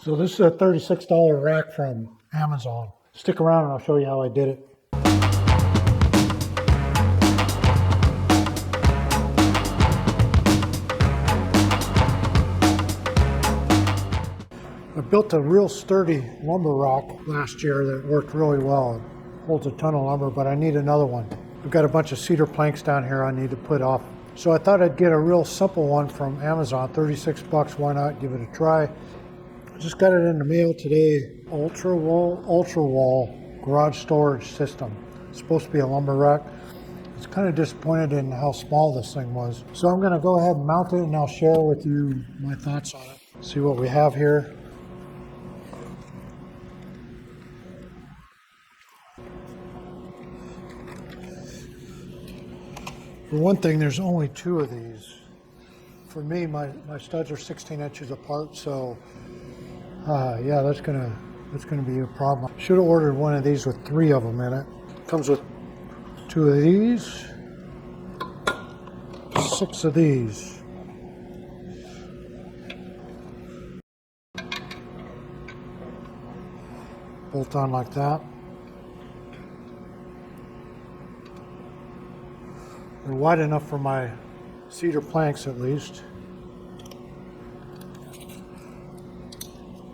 So this is a $36 rack from Amazon. Stick around and I'll show you how I did it. I built a real sturdy lumber rack last year that worked really well. It holds a ton of lumber, but I need another one. I've got a bunch of cedar planks down here I need to put off. So I thought I'd get a real simple one from Amazon, 36 bucks, why not give it a try. I just got it in the mail today, Ultra Wall garage storage system. It's supposed to be a lumber rack. It's kind of disappointed in how small this thing was. So I'm gonna go ahead and mount it and I'll share with you my thoughts on it. See what we have here. For one thing, there's only two of these. For me, my studs are 16 inches apart, so yeah, that's gonna be a problem. Should have ordered one of these with 3 of them in it. Comes with 2 of these, 6 of these. Bolt on like that. They're wide enough for my cedar planks at least.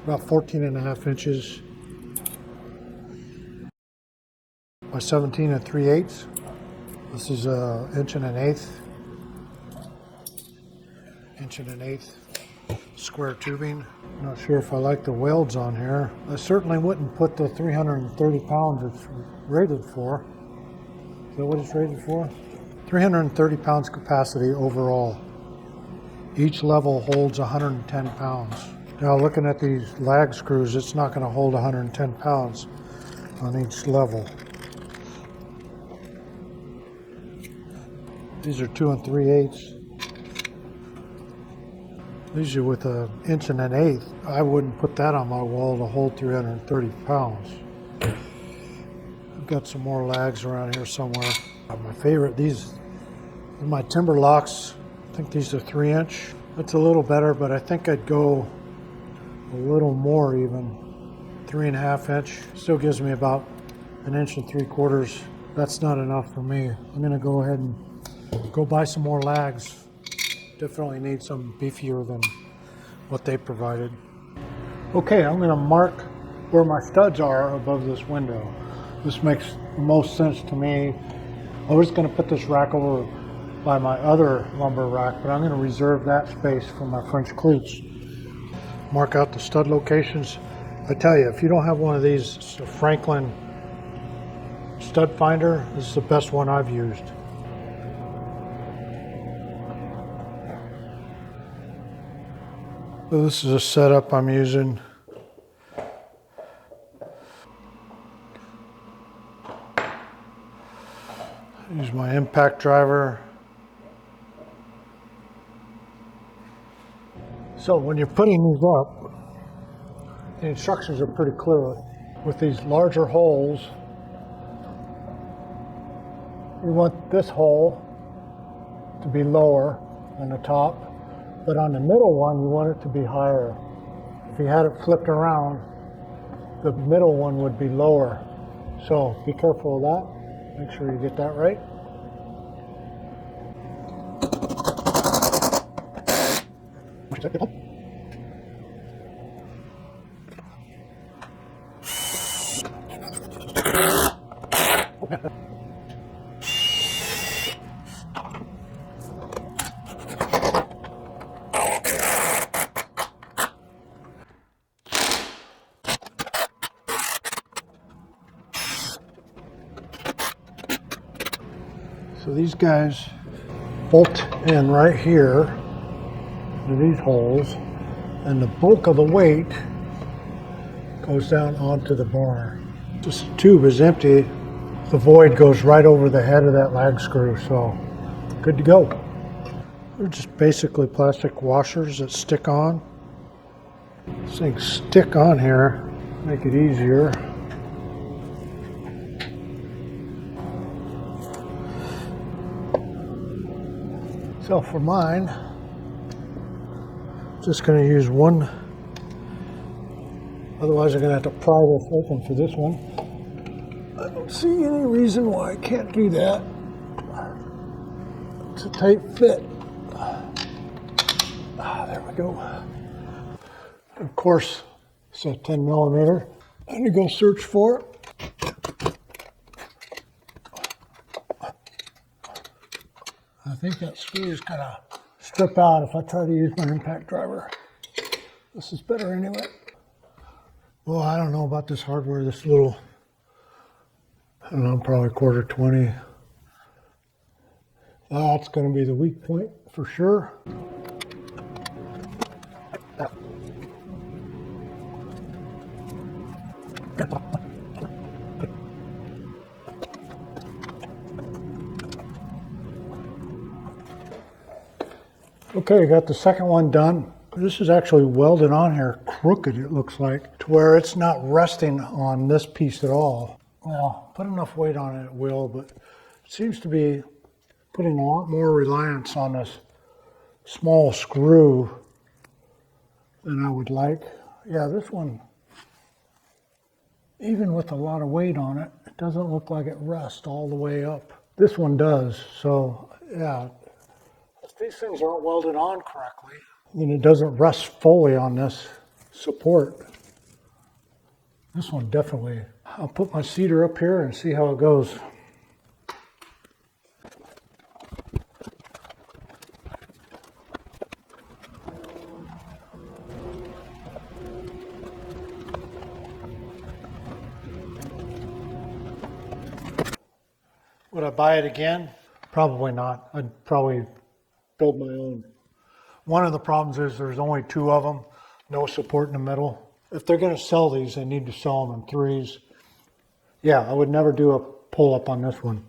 About 14.5 inches by 17 3/8. This is an 1 1/8 square tubing. Not sure if I like the welds on here. I certainly wouldn't put the 330 pounds it's rated for. Is that what it's rated for? 330 pounds capacity overall. Each level holds 110 pounds. Now looking at these lag screws, it's not going to hold 110 pounds on each level. These are 2 3/8. These are with an 1 1/8. I wouldn't put that on my wall to hold 330 pounds. I've got some more lags around here somewhere. My favorite, these are my timber locks. I think these are 3-inch. That's a little better, but I think I'd go a little more even. 3.5 inch. Still gives me about 1 3/4 inches. That's not enough for me. I'm gonna go ahead and go buy some more lags. Definitely need some beefier than what they provided. Okay, I'm gonna mark where my studs are above this window. This makes the most sense to me. I was gonna put this rack over by my other lumber rack, but I'm gonna reserve that space for my French cleats. Mark out the stud locations. I tell you, if you don't have one of these, it's a Franklin stud finder. This is the best one I've used. So this is a setup I'm using. Use my impact driver. So when you're putting these up, the instructions are pretty clear. With these larger holes, you want this hole to be lower on the top, but on the middle one, you want it to be higher. If you had it flipped around, the middle one would be lower. So be careful of that. Make sure you get that right. So these guys bolt in right here to these holes, and the bulk of the weight goes down onto the bar. This tube is empty. The void goes right over the head of that lag screw, so good to go. They're just basically plastic washers that stick on. These things stick on here, make it easier. So for mine, just going to use one Otherwise, I'm going to have to pry this open for this one. I don't see any reason why I can't do that. It's a tight fit. There we go. Of course, it's a 10 millimeter. I'm going to go search for it. I think that screw is going to strip out if I try to use my impact driver. This is better anyway. Well, I don't know about this hardware, this little, I don't know, probably 1/4 20. That's going to be the weak point for sure. Okay, got the second one done. This is actually welded on here crooked, it looks like, to where it's not resting on this piece at all. Well, put enough weight on it, it will, but it seems to be putting a lot more reliance on this small screw than I would like. Yeah, this one, even with a lot of weight on it, it doesn't look like it rests all the way up. This one does, so yeah. If these things aren't welded on correctly, then it doesn't rest fully on this support. This one definitely. I'll put my cedar up here and see how it goes. Would I buy it again? Probably not. I'd probably build my own. One of the problems is there's only 2 of them, no support in the middle. If they're going to sell these, they need to sell them in 3s. Yeah, I would never do a pull up on this one.